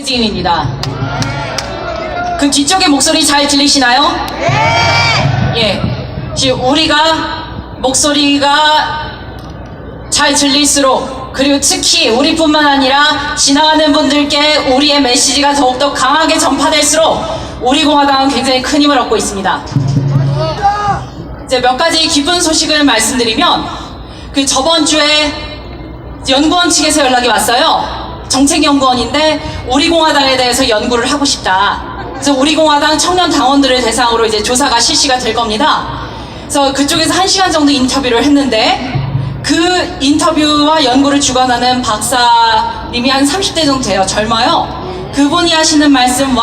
혜진입니다. 그 뒤쪽에 목소리 잘 들리시나요? 예. 지금 우리가 목소리가 잘 들릴수록, 그리고 특히 우리뿐만 아니라 지나가는 분들께 우리의 메시지가 더욱더 강하게 전파될수록 우리공화당은 굉장히 큰 힘을 얻고 있습니다. 이제 몇 가지 기쁜 소식을 말씀드리면, 그 저번 주에 연구원 측에서 연락이 왔어요. 정책연구원인데 우리공화당에 대해서 연구를 하고 싶다. 그래서 우리공화당 청년 당원들을 대상으로 이제 조사가 실시가 될 겁니다. 그래서 그쪽에서 1시간 정도 인터뷰를 했는데, 그 인터뷰와 연구를 주관하는 박사님이 한 30대 정도 돼요. 젊어요. 그분이 하시는 말씀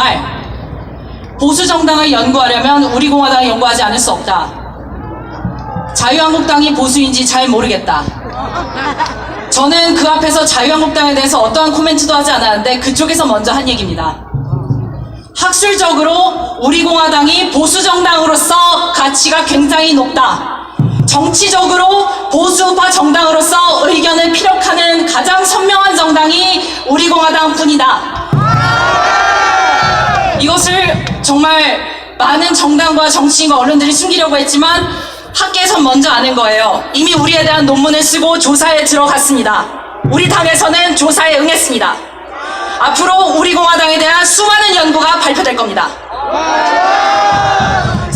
보수 정당을 연구하려면 우리공화당을 연구하지 않을 수 없다. 자유한국당이 보수인지 잘 모르겠다. 저는 그 앞에서 자유한국당에 대해서 어떠한 코멘트도 하지 않았는데 그쪽에서 먼저 한 얘기입니다. 학술적으로 우리공화당이 보수정당으로서 가치가 굉장히 높다. 정치적으로 보수파 정당으로서 의견을 피력하는 가장 선명한 정당이 우리공화당 뿐이다. 이것을 정말 많은 정당과 정치인과 언론들이 숨기려고 했지만 학계에서 먼저 아는 거예요. 이미 우리에 대한 논문을 쓰고 조사에 들어갔습니다. 우리 당에서는 조사에 응했습니다. 앞으로 우리공화당에 대한 수많은 연구가 발표될 겁니다.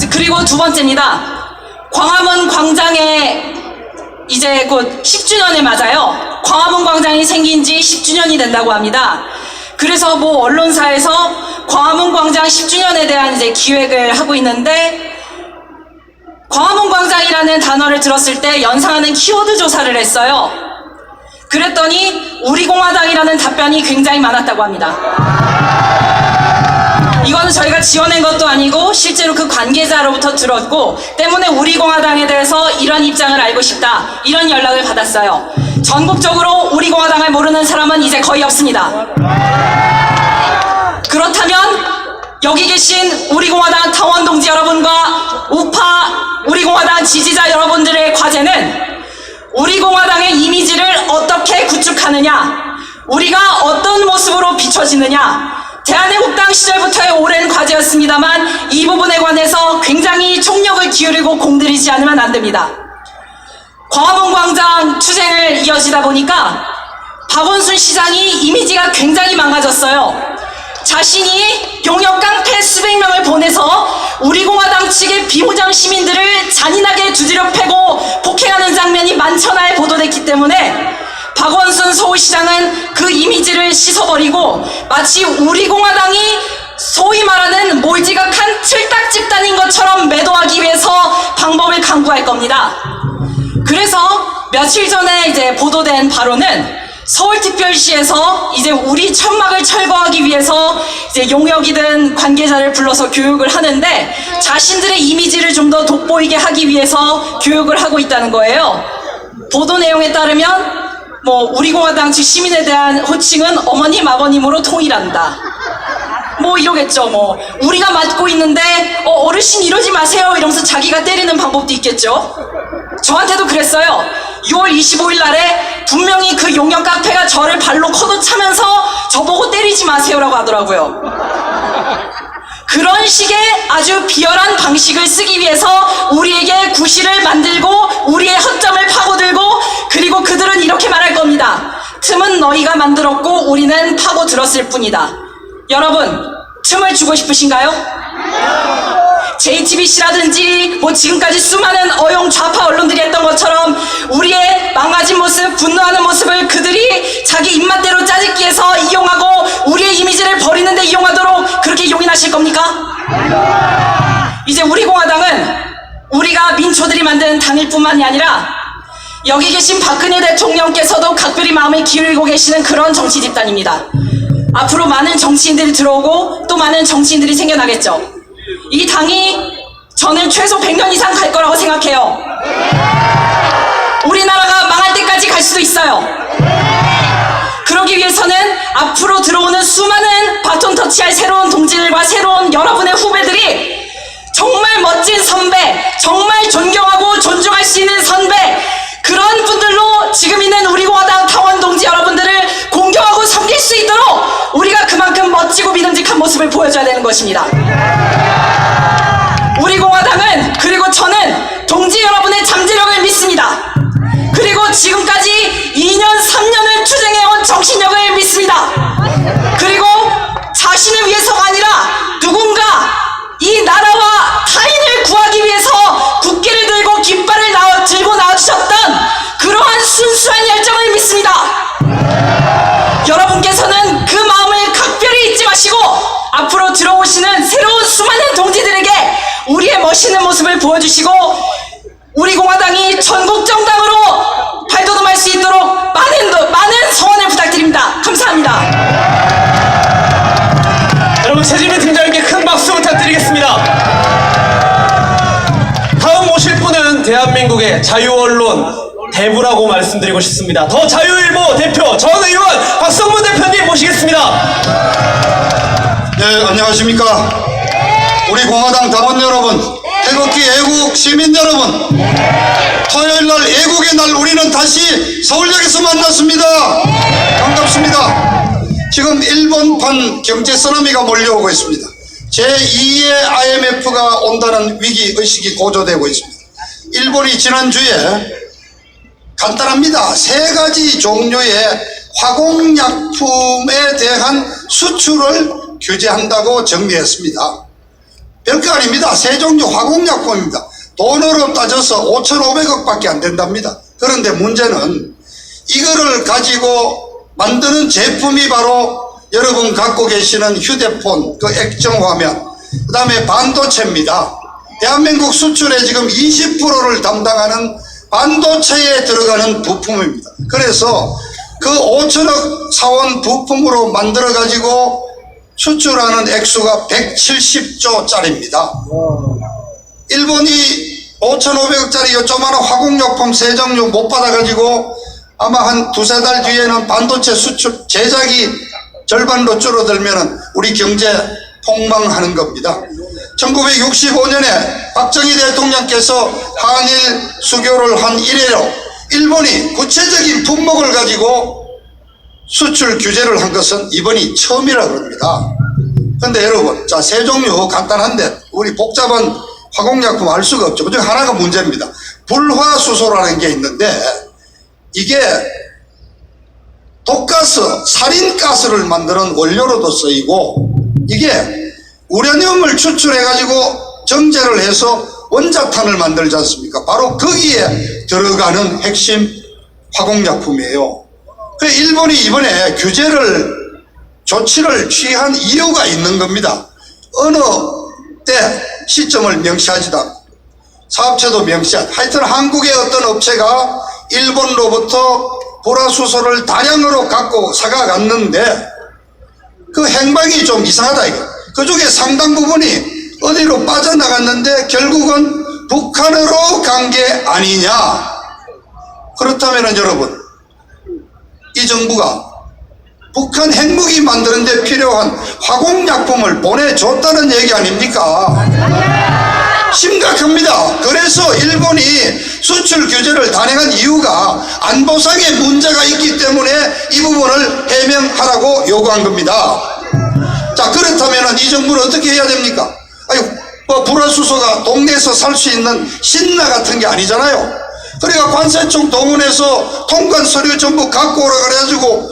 그리고 두 번째입니다. 광화문 광장에 이제 곧 10주년을 맞아요. 광화문 광장이 생긴 지 10주년이 된다고 합니다. 그래서 뭐 언론사에서 광화문 광장 10주년에 대한 이제 기획을 하고 있는데, 광화문 광장이라는 단어를 들었을 때 연상하는 키워드 조사를 했어요. 그랬더니 우리공화당이라는 답변이 굉장히 많았다고 합니다. 이거는 저희가 지어낸 것도 아니고 실제로 그 관계자로부터 들었고, 때문에 우리공화당에 대해서 이런 입장을 알고 싶다, 이런 연락을 받았어요. 전국적으로 우리공화당을 모르는 사람은 이제 거의 없습니다. 그렇다면 여기 계신 우리공화당 당원 동지 여러분과 우파 우리공화당 지지자 여러분들의 과제는 우리공화당의 이미지를 어떻게 구축하느냐, 우리가 어떤 모습으로 비춰지느냐, 대한애국당 시절부터의 오랜 과제였습니다만 이 부분에 관해서 굉장히 총력을 기울이고 공들이지 않으면 안 됩니다. 광화문 광장 투쟁을 이어지다 보니까 박원순 시장이 이미지가 굉장히 망가졌어요. 자신이 용역 깡패 수백 명을 보내서 우리공화당 측의 비무장 시민들을 잔인하게 두드려 패고 폭행하는 장면이 만천하에 보도됐기 때문에 박원순 서울시장은 그 이미지를 씻어버리고 마치 우리공화당이 소위 말하는 몰지각한 틀딱 집단인 것처럼 매도하기 위해서 방법을 강구할 겁니다. 그래서 며칠 전에 이제 보도된 바로는 서울특별시에서 이제 우리 천막을 철거하기 위해서 이제 용역이든 관계자를 불러서 교육을 하는데, 자신들의 이미지를 좀 더 돋보이게 하기 위해서 교육을 하고 있다는 거예요. 보도 내용에 따르면 뭐 우리공화당 측 시민에 대한 호칭은 어머님 아버님으로 통일한다, 뭐 이러겠죠. 뭐 우리가 맞고 있는데 어르신 이러지 마세요 이러면서 자기가 때리는 방법도 있겠죠. 저한테도 그랬어요. 6월 25일 날에 분명히 그 용역 카페가 저를 발로 커도 차면서 저보고 때리지 마세요라고 하더라고요. 그런 식의 아주 비열한 방식을 쓰기 위해서 우리에게 구실을 만들고 우리의 허점을 파고들고, 그리고 그들은 이렇게 말할 겁니다. 틈은 너희가 만들었고 우리는 파고들었을 뿐이다. 여러분, 틈을 주고 싶으신가요? JTBC라든지 뭐 지금까지 수많은 어용 좌파 언론들이 했던 것처럼 우리의 망가진 모습, 분노하는 모습을 그들이 자기 입맛대로 짜집기 위해서 이용하고 우리의 이미지를 버리는데 이용하도록 그렇게 용인하실 겁니까? 이제 우리공화당은 우리가 민초들이 만든 당일 뿐만이 아니라 여기 계신 박근혜 대통령께서도 각별히 마음을 기울이고 계시는 그런 정치 집단입니다. 앞으로 많은 정치인들이 들어오고 또 많은 정치인들이 생겨나겠죠. 이 당이 저는 최소 100년 이상 갈 거라고 생각해요. 우리나라가 망할 때까지 갈 수도 있어요. 그러기 위해서는 앞으로 들어오는 수많은 바톤 터치할 새로운 동지들과 새로운 여러분의 후배들이 정말 멋진 선배, 정말 존경하고 존중할 수 있는 선배, 그런 분들로 지금 있는 우리공화당 당원 동지 여러분들을 공경하고 섬길 수 있도록 우리가 그만큼 멋지고 믿음직한 모습을 보여줘야 되는 것입니다. 우리 공화당은, 그리고 저는 동지 여러분의 잠재력을 믿습니다. 그리고 지금까지 2년 3년을 투쟁해온 정신력을 믿습니다. 그리고 자신을 위해서가 아니라 누군가 이 나라와 타인을 구하기 위해서 국기를 들고 깃발을 들고 나와주셨던 그러한 순수한 열정을 믿습니다. 여러분께서는 그 마음을 각별히 잊지 마시고 앞으로 들어오시는 새로운 수많은 동지들에게 우리의 멋있는 모습을 보여주시고 우리 공화당이 전국 정당으로 발돋움할 수 있도록 많은 성원을 부탁드립니다. 감사합니다. 여러분, 최지민 팀장님께 큰 박수 부탁드리겠습니다. 다음 모실 분은 대한민국의 자유언론 대부라고 말씀드리고 싶습니다. 더 자유일보 대표 전 의원 박성문 대표님 모시겠습니다. 네, 안녕하십니까. 우리 공화당 당원 여러분, 태극기 애국 시민 여러분, 토요일날 애국의 날 우리는 다시 서울역에서 만났습니다. 반갑습니다. 지금 일본판 경제 쓰나미가 몰려오고 있습니다. 제2의 IMF가 온다는 위기의식이 고조되고 있습니다. 일본이 지난주에 간단합니다. 3가지 종류의 화공약품에 대한 수출을 규제한다고 정리했습니다. 별거 아닙니다. 3종류 화공약품입니다. 돈으로 따져서 5,500억 밖에 안 된답니다. 그런데 문제는 이거를 가지고 만드는 제품이 바로 여러분 갖고 계시는 휴대폰, 그 액정화면, 그 다음에 반도체입니다. 대한민국 수출의 지금 20%를 담당하는 반도체에 들어가는 부품입니다. 그래서 그 5천억 사원 부품으로 만들어 가지고 수출하는 액수가 170조 짜리입니다. 일본이 5,500억짜리 요조만한 화공약품 3종류 못 받아가지고 아마 한 2-3달 뒤에는 반도체 수출 제작이 절반로 줄어들면 우리 경제 폭망하는 겁니다. 1965년에 박정희 대통령께서 한일 수교를 한 이래로 일본이 구체적인 품목을 가지고 수출 규제를 한 것은 이번이 처음이라 그럽니다. 근데 여러분, 자, 3종류 간단한데 우리 복잡한 화공약품 알 수가 없죠. 그중에 하나가 문제입니다. 불화수소라는 게 있는데 이게 독가스, 살인가스를 만드는 원료로도 쓰이고 이게 우라늄을 추출해가지고 정제를 해서 원자탄을 만들지 않습니까? 바로 거기에 들어가는 핵심 화공약품이에요. 그래서 일본이 이번에 조치를 취한 이유가 있는 겁니다. 어느 때 시점을 명시하지도 않고 사업체도 명시하지. 하여튼 한국의 어떤 업체가 일본로부터 불화수소를 다량으로 갖고 사가갔는데 그 행방이 좀 이상하다 이거. 그 중에 상당 부분이 어디로 빠져나갔는데 결국은 북한으로 간 게 아니냐. 그렇다면 여러분, 이 정부가 북한 핵무기 만드는 데 필요한 화공약품을 보내줬다는 얘기 아닙니까? 심각합니다. 그래서 일본이 수출 규제를 단행한 이유가 안보상의 문제가 있기 때문에 이 부분을 해명하라고 요구한 겁니다. 자, 그렇다면 이 정부는 어떻게 해야 됩니까? 아니, 뭐 불화수소가 동네에서 살 수 있는 신나 같은 게 아니잖아요. 그러니까 관세청 동원해서 통관 서류 전부 갖고 오라 그래가지고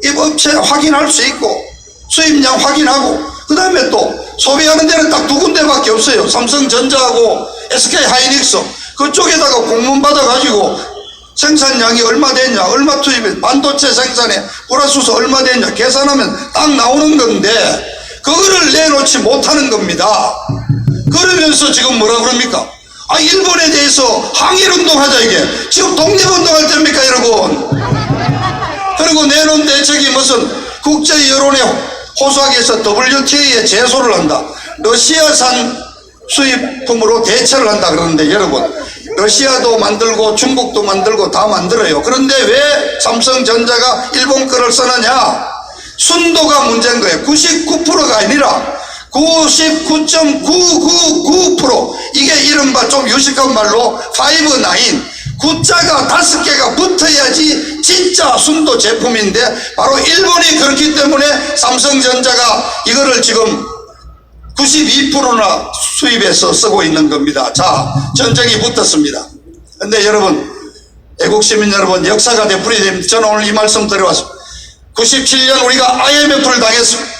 이 업체 확인할 수 있고 수입량 확인하고 그 다음에 또 소비하는 데는 딱 2군데밖에 없어요. 삼성전자하고 SK하이닉스. 그쪽에다가 공문 받아가지고 생산량이 얼마 됐냐, 얼마 투입해, 반도체 생산에 불화수소 얼마 됐냐 계산하면 딱 나오는 건데 그거를 내놓지 못하는 겁니다. 그러면서 지금 뭐라 그럽니까? 아, 일본에 대해서 항일운동하자. 이게 지금 독립운동할 때입니까 여러분? 그리고 내놓은 대책이 무슨 국제여론에 호소하기 위해서 WTA에 제소를 한다. 러시아산 수입품으로 대처를 한다 그러는데 여러분, 러시아도 만들고 중국도 만들고 다 만들어요. 그런데 왜 삼성전자가 일본 거를 쓰느냐? 순도가 문제인 거예요. 99%가 아니라 99.999%. 이게 이른바 좀 유식한 말로 5-9, 구자가 5개가 붙어야지 진짜 순도 제품인데 바로 일본이 그렇기 때문에 삼성전자가 이거를 지금 92%나 수입해서 쓰고 있는 겁니다. 자, 전쟁이 붙었습니다. 근데 여러분, 애국시민 여러분, 역사가 되풀이 됩니다. 저는 오늘 이 말씀 드려왔습니다. 97년 우리가 IMF를 당했습니다.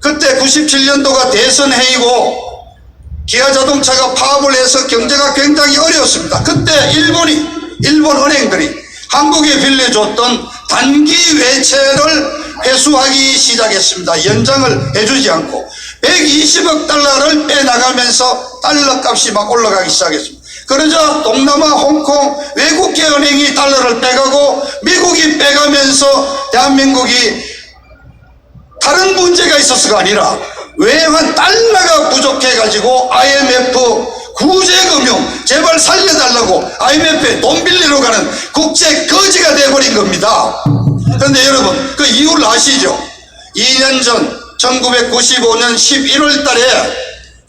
그때 97년도가 대선해이고 기아자동차가 파업을 해서 경제가 굉장히 어려웠습니다. 그때 일본 은행들이 한국에 빌려줬던 단기 외채를 회수하기 시작했습니다. 연장을 해주지 않고 120억 달러를 빼나가면서 달러 값이 막 올라가기 시작했습니다. 그러자 동남아, 홍콩, 외국계 은행이 달러를 빼가고 미국이 빼가면서 대한민국이 다른 문제가 있어서가 아니라 외환 달러가 부족해가지고 IMF 구제금융 제발 살려달라고 IMF에 돈 빌리러 가는 국제 거지가 돼버린 겁니다. 그런데 여러분 그 이유를 아시죠? 2년 전 1995년 11월 달에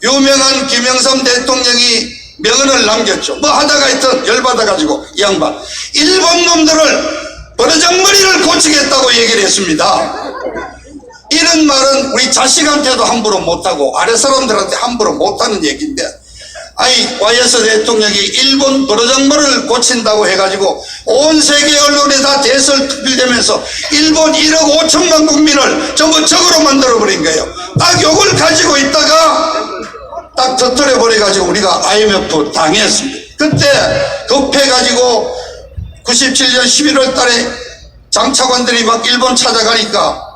유명한 김영삼 대통령이 명언을 남겼죠. 뭐 하다가 하여튼 열받아가지고 이 양반 일본 놈들을 버르장머리를 고치겠다고 얘기를 했습니다. 이런 말은 우리 자식한테도 함부로 못하고 아래 사람들한테 함부로 못하는 얘기인데 아니 YS 대통령이 일본 버르장머리를 고친다고 해가지고 온 세계 언론에 다 대설특필되면서 일본 1억 5천만 국민을 전부 적으로 만들어버린 거예요. 딱 요걸 가지고 있다가 딱 터뜨려버려가지고 우리가 IMF 당했습니다. 그때 급해가지고 97년 11월 달에 장차관들이 막 일본 찾아가니까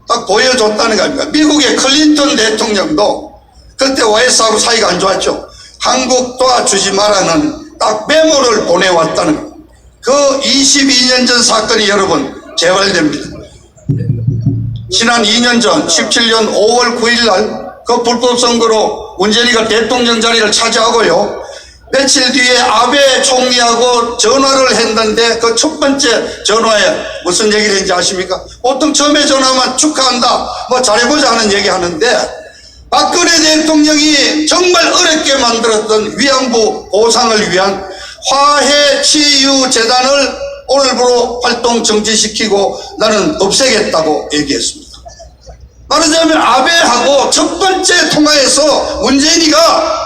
딱 보여줬다는 거 아닙니까? 미국의 클린턴 대통령도 그때 YS하고 사이가 안 좋았죠. 한국 도와주지 마라는 딱 메모를 보내왔다는 거. 그 22년 전 사건이 여러분 재발됩니다. 지난 2년 전 17년 5월 9일 날 그 불법 선거로 문재인이가 대통령 자리를 차지하고요. 며칠 뒤에 아베 총리하고 전화를 했는데 그 첫 번째 전화에 무슨 얘기를 했는지 아십니까? 보통 처음에 전화하면 축하한다, 뭐 잘해보자 하는 얘기 하는데 박근혜 대통령이 정말 어렵게 만들었던 위안부 보상을 위한 화해치유재단을 오늘부로 활동 정지시키고 나는 없애겠다고 얘기했습니다. 말하자면 아베하고 첫 번째 통화에서 문재인이가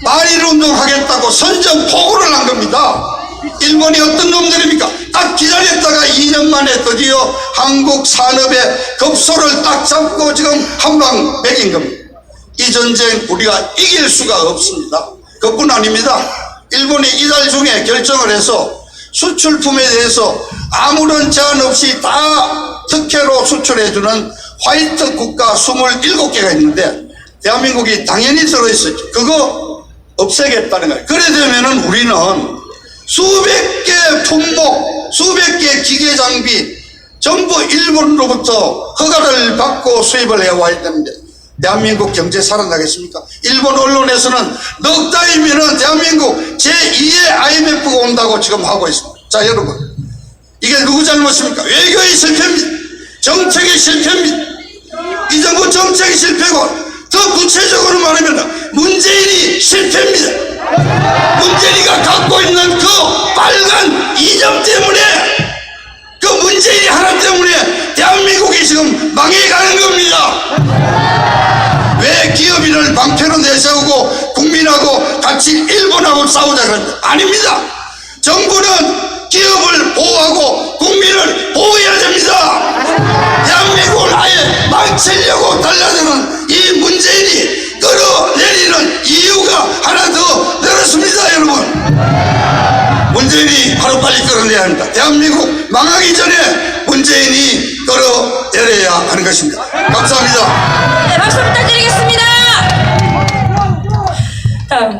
만일운동 하겠다고 선전포고를 한 겁니다. 일본이 어떤 놈들입니까? 딱 기다렸다가 2년 만에 드디어 한국 산업의 급소를 딱 잡고 지금 한방 먹인 겁니다. 이 전쟁 우리가 이길 수가 없습니다. 그뿐 아닙니다. 일본이 이달 중에 결정을 해서 수출품에 대해서 아무런 제한 없이 다 특혜로 수출해주는 화이트 국가 27개가 있는데 대한민국이 당연히 들어있었죠. 그거 없애겠다는 거예요. 그래 되면은 우리는 수백 개 품목, 수백 개 기계 장비 전부 일본으로부터 허가를 받고 수입을 해와야 되는데 대한민국 경제 살아나겠습니까? 일본 언론에서는 넉 달이면은 대한민국 제2의 IMF가 온다고 지금 하고 있습니다. 자, 여러분, 이게 누구 잘못입니까? 외교의 실패입니다. 정책의 실패입니다. 이 정부 정책이 실패고 더 구체적으로 말하면 문재인이 실패입니다. 문재인이가 갖고 있는 그 빨간 이념 때문에 그 문재인이 하나 때문에 대한민국이 지금 망해가는 겁니다. 왜 기업인을 방패로 내세우고 국민하고 같이 일본하고 싸우자 그럽니다. 아닙니다. 정부는 기업을 보호하고 국민을 보호해야 됩니다. 대한민국을 아예 망치려고 달려드는 이 문재인이 끌어내리는 이유가 하나 더 늘었습니다. 여러분, 문재인이 하루빨리 끌어내야 합니다. 대한민국 망하기 전에 문재인이 끌어내려야 하는 것입니다. 감사합니다. 네, 박수 부탁드리겠습니다. 다음,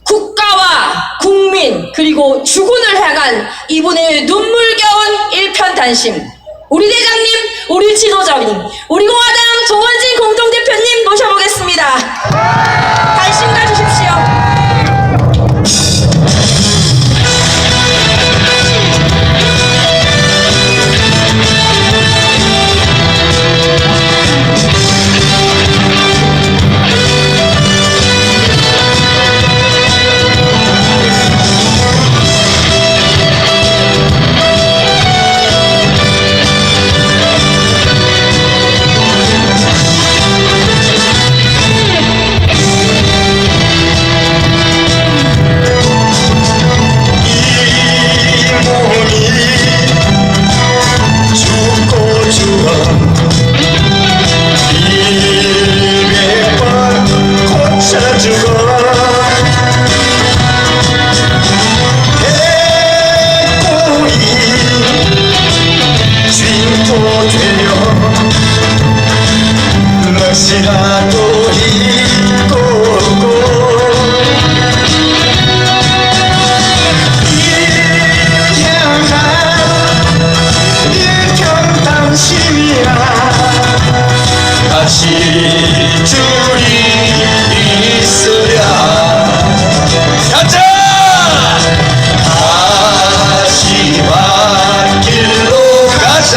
국가와 국민 그리고 주군을 향한 이분의 눈물겨운 일편단심, 우리 대장님, 우리 지도자님, 우리 공화당 조원진 공동대표님 모셔보겠습니다. 단심 가주십시오. 하실 줄이 있으랴. 가자! 다시 밭길로 가자.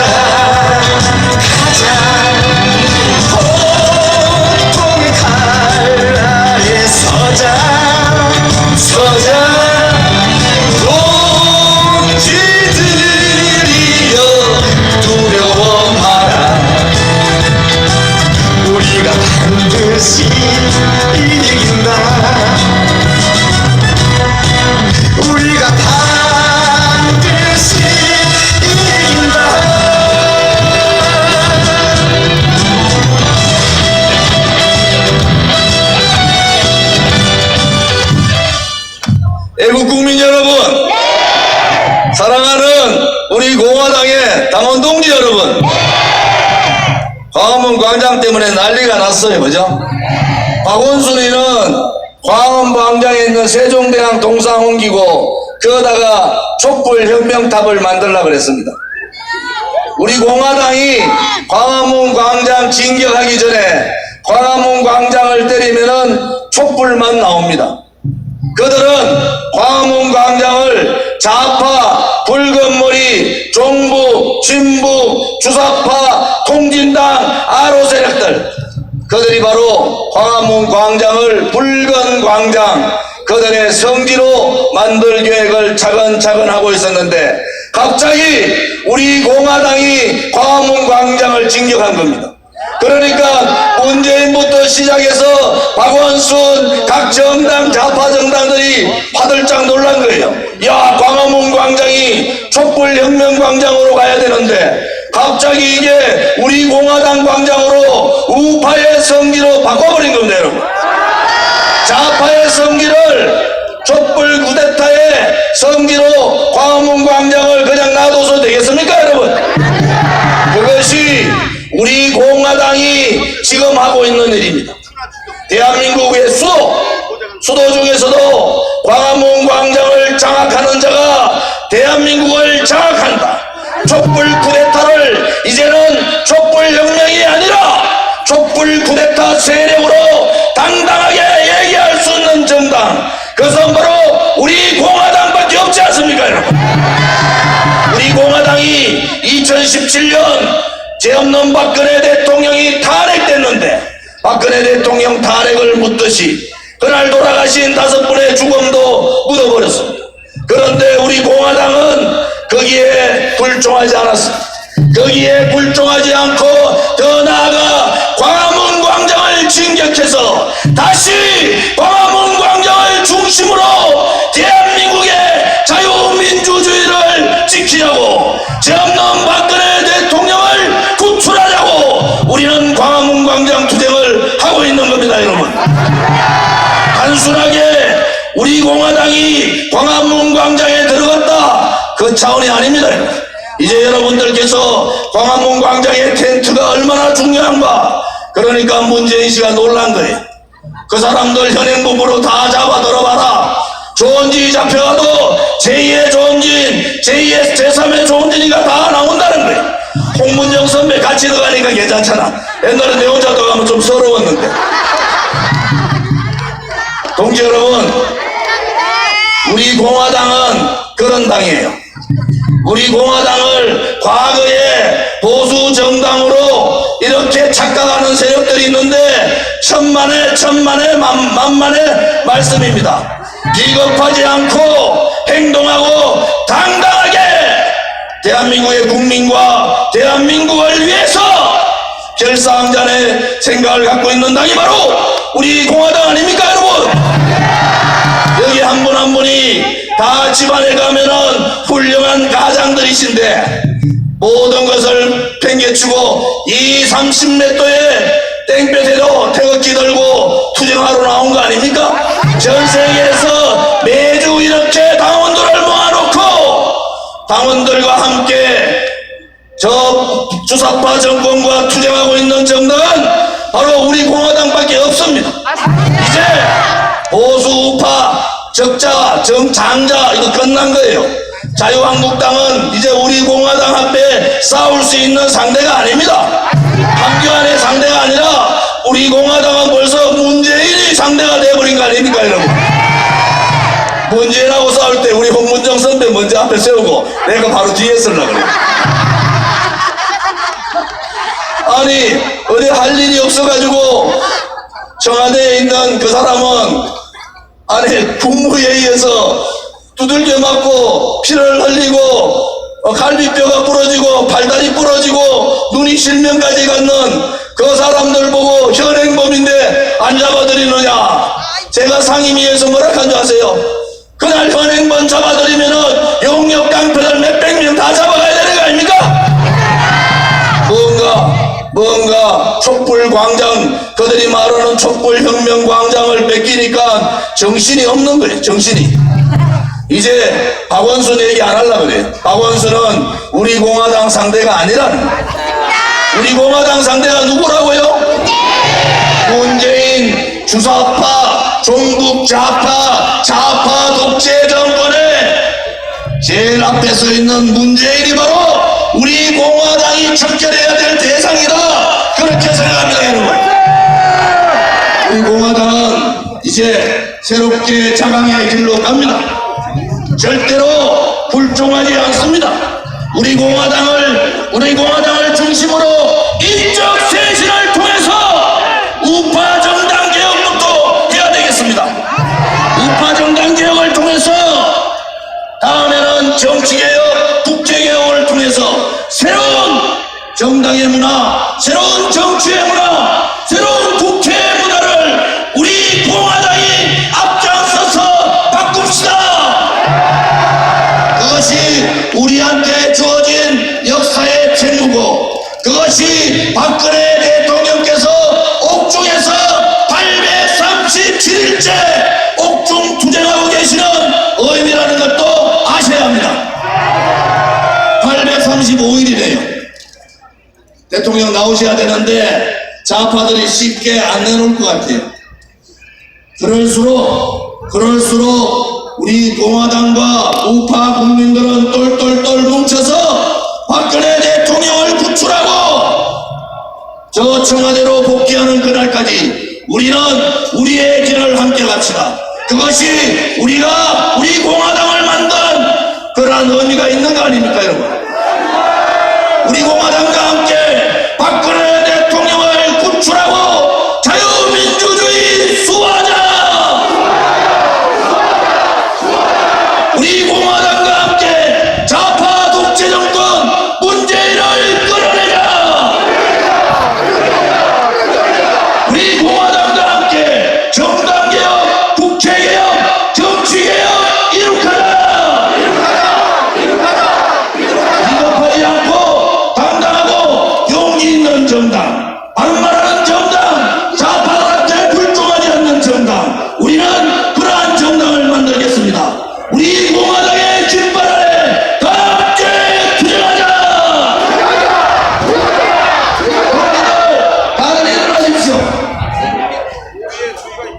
보통의 칼날에 서자 동지들이여 두려워 마라. 우리가 반드시 이긴다. 우리가 반드시 이긴다. 애국 국민 여러분, 사랑하는 우리 공화당의 당원 동지 여러분, 광화문 광장 때문에 난리가 났어요, 그죠? 박원순이는 광화문 광장에 있는 세종대왕 동상 옮기고 그러다가 촛불 혁명탑을 만들려고 그랬습니다. 우리 공화당이 광화문 광장 진격하기 전에 광화문 광장을 때리면은 촛불만 나옵니다. 그들은 광화문 광장을 좌파, 붉은머리, 종북, 진북, 주사파, 통진당, 아로 세력들, 그들이 바로 광화문 광장을 붉은 광장, 그들의 성지로 만들 계획을 차근차근 하고 있었는데 갑자기 우리 공화당이 광화문 광장을 진격한 겁니다. 그러니까 문재인부터 시작해서 박원순 각 정당 좌파 정당들이 파들짝 놀란 거예요. 야, 광화문 광장이 촛불 혁명 광장으로 가야 되는데 갑자기 이게 우리 공화당 광장으로 우파의 성기로 바꿔버린 겁니다, 여러분. 좌파의 성기를 촛불 쿠데타의 성기로 광화문 광장을 그냥 놔둬서 되겠습니까, 여러분? 그것이 우리 공화당이 지금 하고 있는 일입니다. 대한민국의 수도 중에서도 광화문 광장을 장악하는 자가 대한민국을 장악한다. 촛불 쿠데타를 이제는 촛불 혁명이 아니라 촛불 쿠데타 세력으로 당당하게 얘기할 수 있는 정당, 그것은 바로 우리 공화당밖에 없지 않습니까, 여러분? 우리 공화당이 2017년 죄 없는 박근혜 대통령이 탄핵됐는데 박근혜 대통령 탄핵을 묻듯이 그날 돌아가신 5분의 죽음도 묻어버렸습니다. 그런데 우리 공화당은 거기에 굴종하지 않았습니다. 거기에 굴종하지 않고 더 나아가 광화문 광장을 진격해서 다시 광화문 광장을 중심으로 대한민국의 자유민주주의를 지키자고, 죄 없는 박근혜 대통령을 구출하자고 우리는 광화문 광장 투쟁을 하고 있는 겁니다, 여러분. 단순하게 우리 공화당이 광화문 광장에 들어갔다, 그 차원이 아닙니다. 이제 여러분들께서 광화문 광장의 텐트가 얼마나 중요한가, 그러니까 문재인 씨가 놀란 거예요. 그 사람들 현행범으로 다 잡아 들어봐라. 조원진이 잡혀가도 제2의 조원진, 제2의 제3의 조원진이가 다 나온다는 거예요. 홍문정 선배 같이 들어가니까 괜찮잖아. 옛날에 내 혼자 들어가면 좀 서러웠는데. 동지 여러분, 우리 공화당은 그런 당이에요. 우리 공화당을 과거에 보수 정당으로 이렇게 착각하는 세력들이 있는데 천만의 만만의 말씀입니다. 비겁하지 않고 행동하고 당당하게 대한민국의 국민과 대한민국을 위해서 결사항전의 생각을 갖고 있는 당이 바로 우리 공화당 아닙니까, 여러분? 여기 한 분 한 분이 다 집안에 가면은 훌륭한 가장들이신데 모든 것을 팽개치고 30m의 땡볕에도 태극기 들고 투쟁하러 나온 거 아닙니까? 전 세계에서 매주 이렇게 당원들을 모아놓고 당원들과 함께 저 주사파 정권과 투쟁하고 있는 정당은 바로 우리 공화당밖에 없습니다. 이제 보수 우파 적자 정장자 이거 끝난 거예요. 자유한국당은 이제 우리 공화당 앞에 싸울 수 있는 상대가 아닙니다. 한교안의 상대가 아니라 아닙니까 여러분? 문재인하고 싸울 때 우리 홍문정 선배 먼저 앞에 세우고 내가 바로 뒤에 서려고 그래. 아니 어디 할 일이 없어가지고 청와대에 있는 그 사람은 아니 국무회의에서 두들겨 맞고 피를 흘리고 갈비뼈가 부러지고 팔다리 부러지고 눈이 실명까지 갖는 그 사람들 보고 현행범인데 안 잡아들이느냐. 제가 상임위에서 뭐라 한 줄 아세요? 그날 현행범 잡아들이면은 용역 깡패들 몇백 명 다 잡아가야 되는 거 아닙니까? 뭔가 촛불광장, 그들이 말하는 촛불혁명광장을 뺏기니까 정신이 없는 거예요. 정신이. 이제 박원순 얘기 안 하려고 그래. 박원순은 우리 공화당 상대가 아니라는 거예요. 우리 공화당 상대가 누구라고요? 문재인 주사파, 종북 좌파 독재 정권의 제일 앞에 서 있는 문재인이 바로 우리 공화당이 척결해야 될 대상이다. 그렇게 생각합니다, 여러분. 우리 공화당은 이제 새롭게 자강의 길로 갑니다. 절대로 불종하지 않습니다. 우리 공화당을 중심으로 인적 쇄신을 통해서 우파 정당 개혁부터 해야 되겠습니다. 우파 정당 개혁을 통해서 다음에는 정치개혁, 국제개혁을 통해서 새로운 정당의 문화, 새로운 정치의 문화, 새로운 국회의 문화를 우리 공화당이 앞장서서 바꿉시다. 그것이 우리한테 주어진 역사의 책무고, 그것이 박근혜 대통령께서 옥중에서 837일째 옥중 투쟁하고 계시는 의미라는 것도 아셔야 합니다. 835일이래요. 대통령 나오셔야 되는데 좌파들이 쉽게 안 내놓을 것 같아요. 그럴수록 우리 공화당과 우파 국민들은 똘똘똘 뭉쳐서 박근혜 대통령을 구출하고 저 청와대로 복귀하는 그날까지 우리는 우리의 길을 함께 갑시다. 그것이 우리 공화당을 만든 그러한 의미가 있는 거 아닙니까, 여러분? 우리 공화당과 함께 박근혜 대통령을 구출하고 자유민주주의 수호하자. 우리 공화당과 함께 좌파 독재 정권 문재인을 끌어내자. 우리 공화당과 함께 정당개혁, 국회개혁, 정치개혁 이룩하자. 비겁하지 않고 당당하고 용기 있는 정당, 바른 말하는 정당, 좌파들한테 불종하지 않는 정당, 우리는 그러한 정당을 만들겠습니다. 우리 공화당의 깃발 아래 다 함께 투쟁하자. 다들 일어나십시오.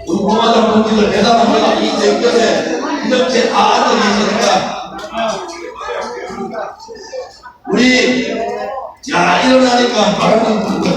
우리 공화당 동지들 대단합니다. 이 정권에 이렇게 다 앉아 계시니까 우리 일어나니까 바라는 분들